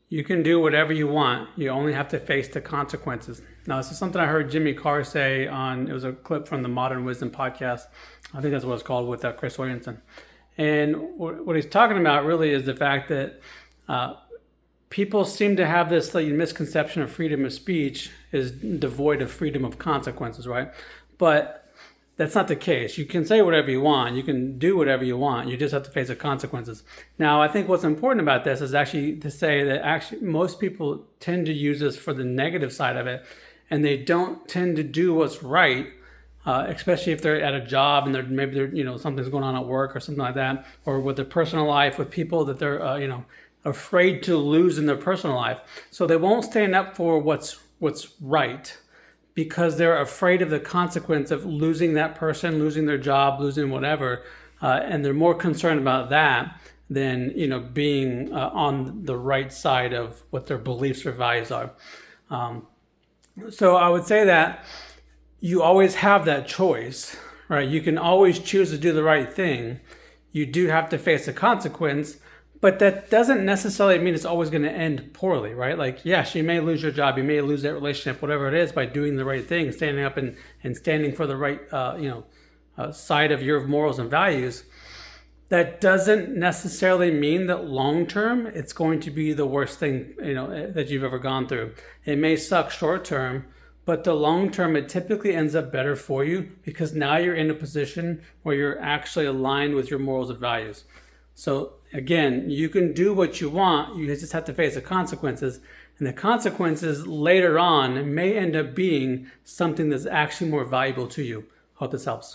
You can do whatever you want. You only have to face the consequences. Now, this is something I heard Jimmy Carr say it was a clip from the Modern Wisdom podcast. I think that's what it's called with Chris Williamson. And what he's talking about really is the fact that people seem to have this misconception of freedom of speech is devoid of freedom of consequences, right? But that's not the case. You can say whatever you want. You can do whatever you want. You just have to face the consequences. Now, I think what's important about this is actually to say that actually most people tend to use this for the negative side of it, and they don't tend to do what's right, especially if they're at a job and maybe something's going on at work or something like that, or with their personal life with people that they're afraid to lose in their personal life. So they won't stand up for what's right, because they're afraid of the consequence of losing that person, losing their job, losing whatever, and they're more concerned about that than being on the right side of what their beliefs or values are. So I would say that you always have that choice, right? You can always choose to do the right thing. You do have to face the consequence, but that doesn't necessarily mean it's always going to end poorly, right? Like, yes, you may lose your job, you may lose that relationship, whatever it is, by doing the right thing, standing up and standing for the right, side of your morals and values. That doesn't necessarily mean that long term it's going to be the worst thing, that you've ever gone through. It may suck short term, but the long term, it typically ends up better for you because now you're in a position where you're actually aligned with your morals and values. So again, you can do what you want, you just have to face the consequences. And the consequences later on may end up being something that's actually more valuable to you. Hope this helps.